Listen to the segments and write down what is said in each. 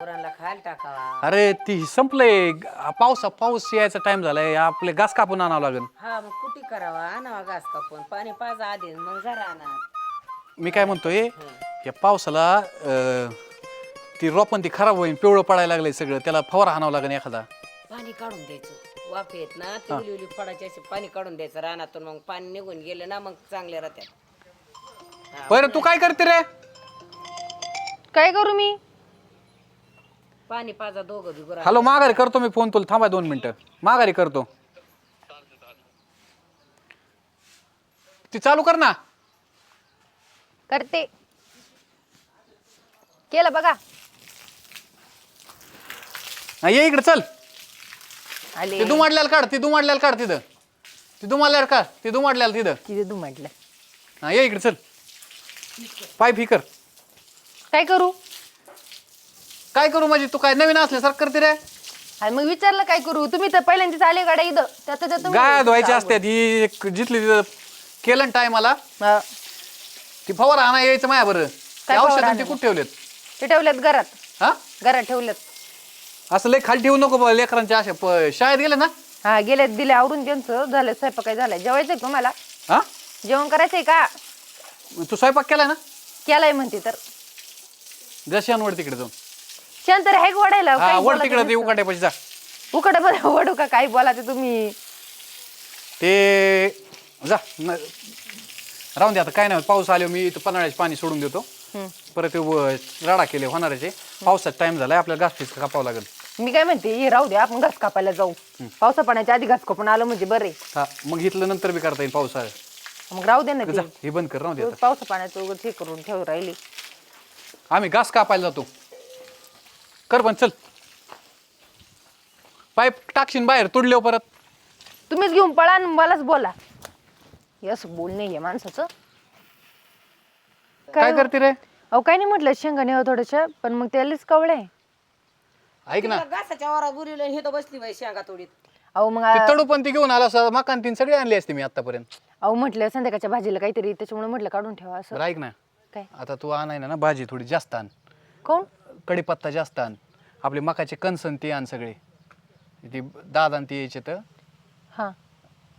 पोरांना खायला टाकावा. अरे ती संपलंय. पाऊस यायचा टाइम झालाय. आपले घास कापून आणावं लागेल. हा मग कुटी करावा, आणावा घास कापून, पाणी पाजा आधी मग जरा आणा. मी काय म्हणतोय, या पावसाला ती रोपण ती खराब होईल, पिवळं पडायला लागलंय सगळं, त्याला फवारा हाणावं लागेल एखादा. पाणी काढून द्यायचं, वाफ येत ना ती उली उली फडायची अशी पाणी काढून द्यायचं रानातून, मग पाणी निघून गेलं ना मग चांगले राहतात. बरं तू काय करते रे? काय करू मी? पाणी पाजा दोघं बिगुरा. हॅलो, माघारी करतो मी फोन तुला. थांबा 2 मिनिटं, माघारी करतो. ती चालू कर ना. करते. केलं बघा. ये इकडे चल. आले ती दुमाडल्याला काढ, ती दुमाडल्याला काढ तिथं. ती दुमाडल्याला काढ, ती दुमाडल्याला तिथं. तिथे तू म्हटलं हा ये इकडे चल. पाईप ही कर. काय करू? काय करू म्हणजे तू काय नवीन असल्यासारखं करते रे? आणि मग विचारलं काय करू? तुम्ही तर पहिल्यांदाच आले गाड्या इथं. त्यात गाय धुवायची असते ती जिथली तिथं केलं टायमाला. ती फवारा आणा यायचं माया बरं. औषध ते कुठे ठेवलेत? ते ठेवल्यात घरात. हा घरात ठेवल्यात. असं लय खाली ठेवू नको लेकरांच्या अशा. शाळेत गेले ना? हा गेल्यात, दिले आवरून त्यांचं. झालं स्वयंपाक. काय झालंय? जेवायचंय तुम्हाला? हा जेवण करायचंय का? तू स्वयंपाक केलाय ना? केलाय म्हणते तर. जशांवर तिकडे जाऊन शांत तर हे वडायला वर तिकडे ते उकाट्यापाशी जा. उकडे बरं वडू का? काय बोला ते तुम्ही. ते जा राहून दे आता. काय नाही, पाऊस आले मी इथं पन्हाळ्याचे पाणी सोडून देतो. परत ते राडा केले होणाराचे. पावसाचा टाइम झालाय, आपल्याला घास फिस कापावं लागेल. मी काय म्हणते, हे राहू दे, आपण घास कापायला जाऊ. पावसा पाण्याच्या आधी घास कापून आलं म्हणजे बरे. हा मग इथलं नंतर बी करता येईल पावसाळ्यात. मग राहू दे ना जा ते. हे बंद कर, राहू दे आता. पावसा पाण्याचं उगाच हे करून ठेव राहिली. आम्ही घास कापायला जातो. कर पण चल. पाईप टाकशीन बाहेर, तुडले परत. तुम्हीच घेऊन पळा आणि मलाच बोला. यस बोलणे आहे माणसाचं. काय करते रे? अहो काय नाही म्हटलं, शेंगाने हवं थोडंसं, पण मग त्यालाच कवळे. ऐक ना, घासाच्या वरात बुरीला हे तर बसली बाई शेंगा तोडीत. अहो मग ती तडू पण ती घेऊन आला. मकान तीन सगळे आणले असते मी आतापर्यंत. अहो म्हटलं संध्याकाळच्या भाजीला काहीतरी, त्याच्यामुळे म्हटलं काढून ठेवा असं. बरं ऐक ना, काय? आता तू आणाय ना भाजी थोडी जास्त आण. कोण? कढीपत्ता जास्त आण. आपले मकाचे कणसन ते आण सगळे. ती दादा ते यायचे तर. हा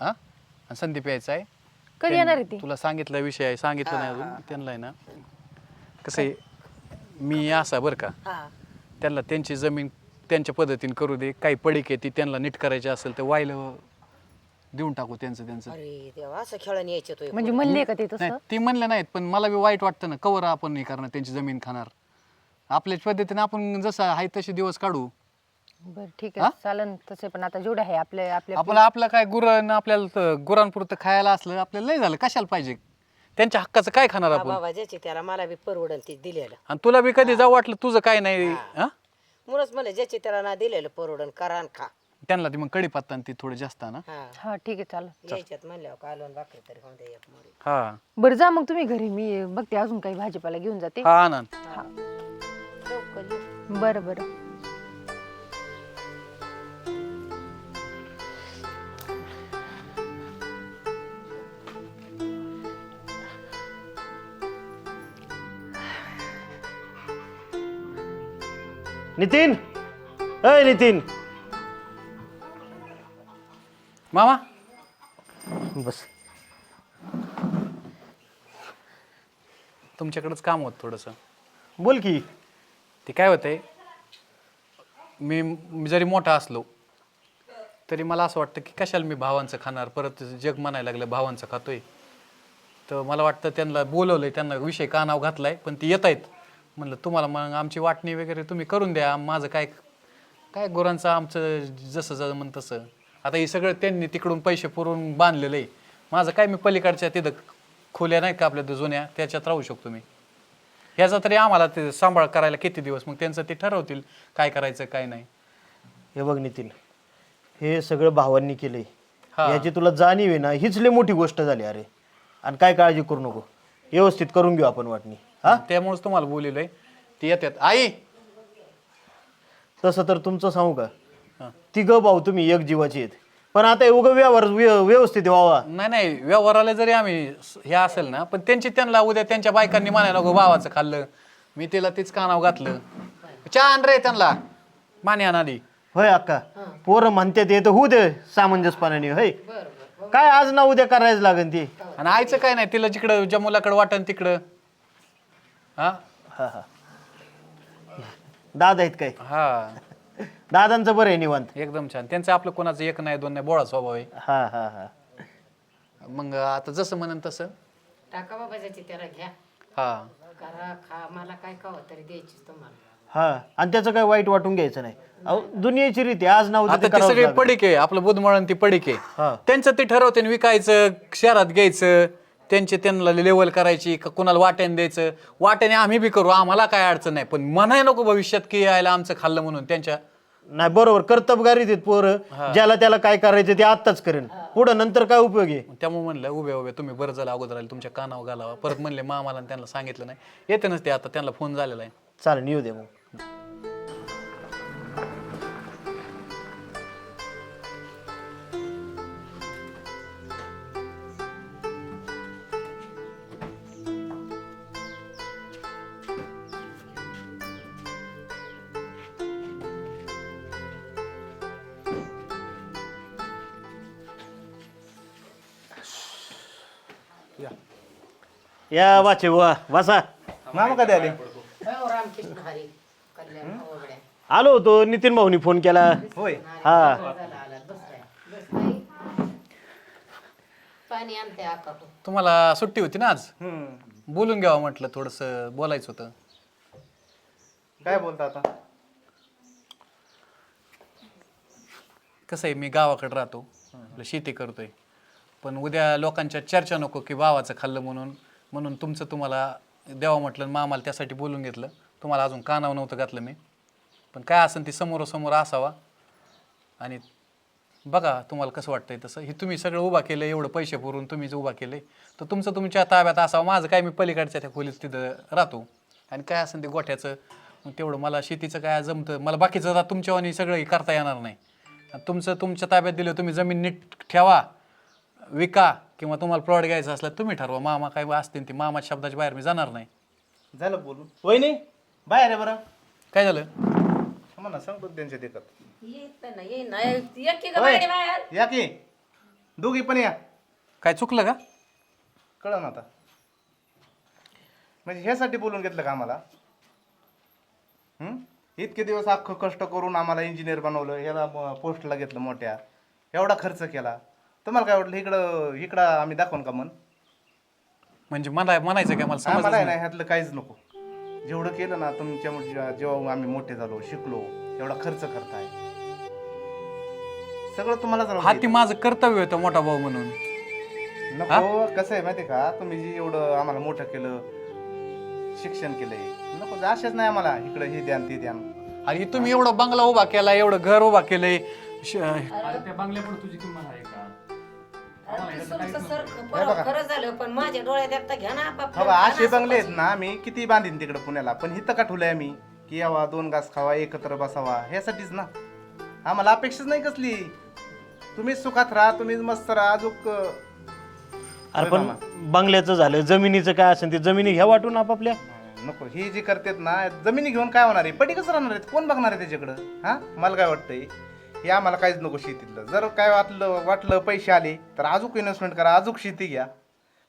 हा आणि संदीप यायचा आहे. कधी येणार आहे ती? तुला सांगितलं विषय आहे, सांगितलं नाही अजून त्यांना आहे ना. कसं आहे, मी असा बरं का, त्यांना त्यांची जमीन त्यांच्या पद्धतीने करू दे. काही पडीक आहे ती त्यांना नीट करायची असेल तर वाहिलं देऊन टाकू त्यांचं. अरे देवा, असं खेळून यायचे तो. म्हणजे म्हणले का ते नाही तसं? ती म्हणलं नाहीत, पण मला बी वाईट वाटतं ना. कवर आपण नाही करणार त्यांची जमीन खाणार. आपल्याच पद्धतीने आपण जसं आहे तसे दिवस काढू. बरं ठीक आहे, चालन तसे. पण आता जेवढं आहे आपल्या आपलं काय गुरण, आपल्याला गुरांपुरतं खायला असलं आपल्याला लय झालं. कशाला पाहिजे? त्यांच्या हक्काचं काय खाणार आपण? बाबा ज्याची त्याला, मला बी परवडन ती दिलेलं. आणि तुला बी कधी जाऊ वाटलं तुझं काय नाही. हा म्हणूनच मला ज्याची त्याला ना दिलेलं परवडन, करा आणि खा. त्यांना ती मग कढीपत्ता ती थोडं जास्त ना. हा ठीक आहे, चालेल. यायच्यात म्हणल्यावर कालवण भाकरी तरी होऊन द्या एक मोडी. हा बरं जा मग तुम्ही घरी, मी बघते अजून काही भाजीपाला घेऊन जाते. हा ना. लवकर ये. बरं बरं. नितीन, अय नितीन, मामा बस. तुमच्याकडेच काम होत थोडंसं. बोल की. ते काय होतंय, मी जरी मोठा असलो तरी मला असं वाटतं की कशाला मी भावांचं खाणार. परत जग म्हणायला लागलं भावांचं खातोय. तर मला वाटतं त्यांना बोलवलंय, त्यांना विषय कानाव घातलाय, पण ती येत आहेत. म्हणलं तुम्हाला मग आमची वाटणी वगैरे तुम्ही करून द्या. माझं काय गुरांचं आमचं जसं जमन तसं. आता हे सगळं त्यांनी तिकडून पैसे पुरवून बांधलेलं आहे. माझं काय, मी पलीकडच्या तिथं खोल्या नाहीत का आपल्या जुन्या, त्याच्यात राहू शकतो मी. ह्याचा तरी आम्हाला ते सांभाळ करायला किती दिवस, मग त्यांचं ते ठरवतील काय करायचं काय नाही. हे बघ नितीन, हे सगळं भावांनी केलंय. हा. याची तुला जाणीव आहे ना, हीच लय मोठी गोष्ट झाली. अरे आणि काय काळजी करू नको, व्यवस्थित करून घेऊ आपण वाटणी. हा त्यामुळेच तुम्हाला बोललोय. ती येतात. आई तसं तर तुमचं सांगू का, हा. तिघं भाऊ तुम्ही एक जीवाची आहेत. पण आता उगं व्यवहार व्यवस्थित व्हावा. नाही व्यवहाराला जरी आम्ही हे असेल ना, पण त्यांना उद्या त्यांच्या बायकांनी म्हणायला नको भावाचं खाल्लं, मी तिला तीच कानाव घातलं. चहा आण रे त्यांना माने आणाली. होय अक्का, पोरं म्हणतात येतं होऊ दे सामंजस्यपणाने. होय काय आज ना उद्या करायचं लागेल ती. आणि आईचं काय नाही, तिला जिकडं ज्या मुलाकडे वाटन तिकडं. हा हा हा, दादा आहेत काय? हा दादांचं बरं आहे निवांत. एकदम छान. त्यांचं आपलं कोणाचं एक नाही दोन नाही बोळा स्वभाव आहे. हा हा हा, मग आता जसं म्हणन तसं. टाका बाबा ज्याची त्याला घ्या, हा करा, खा, मला काय खावं तरी द्यायचीच तुम्हाला. हा, आणि त्याचं काय वाईट वाटून घ्यायचं नाही. अहो दुनियेची रीती आज ना उद्या आता ते ते करावंच सगळे लागेल. पडिक आहे, आपलं बुधमळण ती पडिक हा. आहे. त्यांचं ते ठरवते विकायचं, शहरात घ्यायचं, त्यांना लेवल करायची का कुणाला वाट्याने द्यायचं. वाट्याने आम्ही बी करू, आम्हाला काय अडचण नाही, पण म्हणाय नको भविष्यात की यायला आमचं खाल्लं म्हणून. त्यांच्या नाही बरोबर, कर्तबगारी देत पोरं. ज्याला त्याला काय करायचं ते आत्ताच करेन, पुढं नंतर काय उपयोग आहे. त्यामुळे म्हणलं उभे उभे तुम्ही बरं झालं अगोदर आले, तुमच्या कानावर घालावा. परत म्हणले मामाला त्यांना सांगितलं नाही, येते नसते. आता त्यांना फोन झालेला आहे. चालेल येऊ दे मग. या वाचे वा वासा. मामा कधी आले? हो, रामकृष्ण हरी कल्याण ओवड्या. आलो होतो, नितीन भाऊनी फोन केला. होय. हा झाला आला, बसलाय. बस बाई. पाणी आणते आका. तुम्हाला सुट्टी होती ना आज, बोलून घ्यावं म्हटलं, थोडंसं बोलायचं होतं. काय बोलता आता? कसं आहे, मी गावाकडे राहतो, आपलं शेती करतोय, पण उद्या लोकांच्या चर्चा नको की भावाचं खाल्लं म्हणून तुमचं तुम्हाला द्यावं म्हटलं. मामाला त्यासाठी बोलून घेतलं. तुम्हाला अजून कानावर नव्हतं घातलं मी, पण काय असेल ती समोरासमोर असावा. आणि बघा तुम्हाला कसं वाटतंय तसं. हे तुम्ही सगळं उभा केलं, एवढं पैसे पुरून तुम्हीच उभा केले, तर तुमचं तुमच्या ताब्यात असावं. माझं काय, मी पलीकडच्या त्या खोलीत तिथं राहतो. आणि काय असेल ते गोठ्याचं, मग तेवढं मला शेतीचं काय जमतं. मला बाकीचं आता तुमच्यावानी सगळं करता येणार नाही. तुमचं तुमच्या ताब्यात दिलं, तुम्ही जमीन नीट ठेवा, विका, किंवा तुम्हाला प्लॉट घ्यायचा असला तुम्ही ठरवा. मामा काय असतील ते, मामाच्या शब्दाच्या बाहेर मी जाणार नाही. झालं बोलून. होय नाही बाहेर आहे बरं. काय झालं? मला सांगतो त्यांच्या देखत. येत ना, ये ना, ये की गं बाहेर बाहेर. या की दोघी पण या. काय चुकलं का? कळलं ना आता. म्हणजे ह्यासाठी बोलून घेतलं का आम्हाला? इतके दिवस अख्खं कष्ट करून आम्हाला इंजिनियर बनवलं, याला पोस्टला घेतलं मोठ्या, एवढा खर्च केला. तुम्हाला काय वाटलं इकडं आम्ही दाखवून का मन? म्हणजे मला म्हणायचं काय, मला समजलं आम्हाला नाही. नाही ह्यातलं काहीच नको. जेवढं केलं ना तुमच्या जेव्हा आम्ही मोठे झालो, शिकलो, एवढा खर्च करताय, सगळं तुम्हालाच राहू हा दे. ती माझं कर्तव्य होतं मोठा भाऊ म्हणून. नको. कसं आहे माहिती का, तुम्ही जे एवढं आम्हाला मोठं केलं, शिक्षण केलंय, नको असेच नाही आम्हाला इकडे हे द्यान ते द्यान. आणि तुम्ही एवढा बंगला उभा केला, एवढं घर उभा केलंय. त्या बंगल्यापुढे तुझी किंमत आहे का? बरोबर, खरं झालं, पण माझ्या डोळ्यात एकटा घ्या ना आपापलं. बाबा असे बंगले आहेत ना, मी किती बांधीन तिकडे पुण्याला, पण इथं का ठेवलंय आम्ही की यावा, 2 घास खावा, एकत्र बसावा, ह्यासाठीच ना. आम्हाला अपेक्षाच नाही कसली. तुम्ही सुखात राहा, तुम्ही मस्त राहा. अजून अरे पण बंगल्याचं झालं, जमिनीचं काय असेल ते जमिनी घ्या वाटून आपापल्या. नको. ही जी करतात ना, जमिनी घेऊन काय होणार आहे? पटीकच राहणार आहेत, कोण बघणार आहे त्याच्याकडं? हा, मला काय वाटतंय, हे आम्हाला काहीच नको शेतीतलं. जर काय वाटलं पैसे आले तर अजून इन्व्हेस्टमेंट करा, अजून शेती घ्या.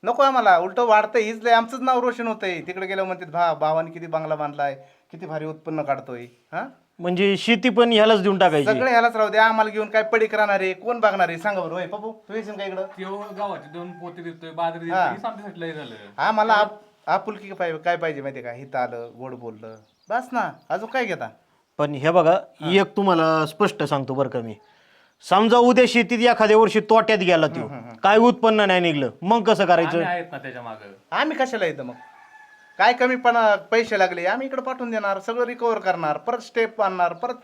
नको आम्हाला, उलटं वाढतंय. हीच लय आमचंच नाव रोशन होतंय. तिकडे गेलं म्हणतात भावाने किती बंगला बांधलाय, किती भारी उत्पन्न काढतोय. हा, म्हणजे शेती पण ह्यालाच देऊन टाकायची. सगळे ह्यालाच राहू दे. आम्हाला घेऊन काय पडीक राहणार आहे? कोण बघणार आहे? सांगा बरं. होय पप्पू, तू येशील का इकडं? त्यो गावाचे 2 पोते देतोय, बाजरी देतोय, हे आमच्यासाठी लय झालं. आम्हाला आपुलकी काय पाहिजे माहिती का? हिथं आलं, गोड बोललं, बस ना. अजून काय घेता? पण हे बघा, एक तुम्हाला स्पष्ट सांगतो बरं का मी, समजा उद्या शेतीत एखाद्या वर्षी तोट्यात गेला तो, काय उत्पन्न नाही निघलं, मग कसं करायचं? आम्ही आहेत ना त्याच्या मागं. आम्ही कशाला येतं मग? काय कमीपणा पैसे लागले, आम्ही इकडे पाठवून देणार, सगळं रिकवर करणार, परत स्टेप आणणार, परत.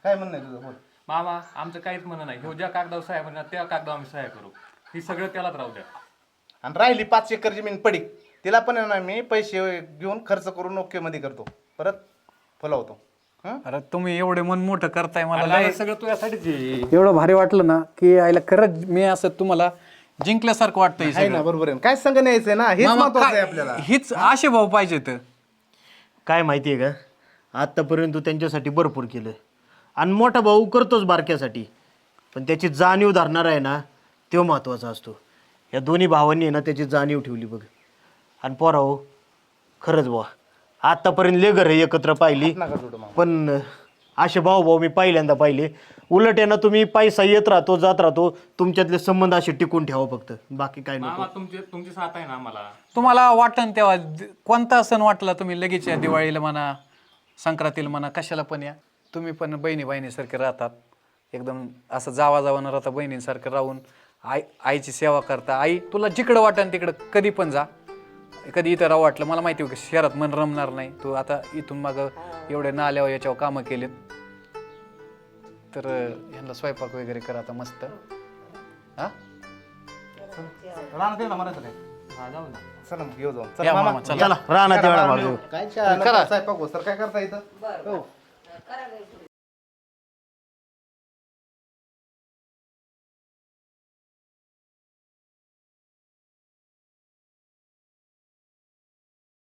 काय म्हणणं आहे तुझं? बोल. मामा आमचं काहीच म्हणणं नाही. ह्यो ज्या कागदावर सह्या म्हणणार त्या कागदावर आम्ही सह्या करू. ही सगळं त्यालाच राहू द्या. आणि राहिली 5 एकर जमीन पडीक, तिला पण आहे ना मी पैसे घेऊन खर्च करून ओके मध्ये करतो, परत फुलवतो. अरे तुम्ही एवढे मन मोठं करताय, मला मला लय हे सगळं तुझ्यासाठीच आहे. एवढं भारी वाटलं ना की आईला खरंच मी असं तुम्हाला जिंकल्यासारखं वाटतंय आहे सगळं. ना, बरोबर आहे. काय संग न्यायचंय ना, हेच मामा, महत्वाचं आहे काय- आपल्याला. हीच आशे भाऊ पाहिजेत. काय माहितीये का, आत्तापर्यंत तू त्यांच्यासाठी भरपूर केलं आणि मोठा भाऊ करतोच बारक्यासाठी, पण त्याची जाणीव धरणार आहे ना तो महत्त्वाचा असतो. या दोन्ही भावांनी आहे ना त्याची जाणीव ठेवली बघ. आणि पोराहो खरंच बुवा आत्तापर्यंत लय घरं एकत्र पाहिली, नका जोडू मामा. पण असे भाऊ मी पहिल्यांदा पाहिले. उलट आहे ना तुम्ही पैसा येत राहतो जात राहतो, तुमच्यातले संबंध असे टिकून ठेवा फक्त, बाकी काय नको. मामा तुमची साथ आहे ना आम्हाला. तुम्हाला वाटन तेव्हा कोणता सण वाटला तुम्ही लगेच या, दिवाळीला म्हणा संक्रांतीला म्हणा कशाला पण या. तुम्ही पण बहिणीसारखे राहतात, एकदम असं जावा न राहता बहिणींसारखं राहून आईची सेवा करता. आई तुला जिकडं वाटन तिकडं कधी पण जा, कधी इथं राहू वाटलं मला माहिती की शहरात मन रमणार नाही. तू आता इथून मागं एवढे नाल्यावर याच्यावर कामं केलेत, तर ह्यांना स्वयंपाक वगैरे करा आता मस्त. हा रानात येईल ना मरायचं काय? हा जाऊ ना. चला मग येऊ जाऊन. या चला मामा, मामा. चला. चला राहणार तेवढा भाऊ. काय चहा, नंतर स्वयंपाक हो सर काय करता इथं? हो.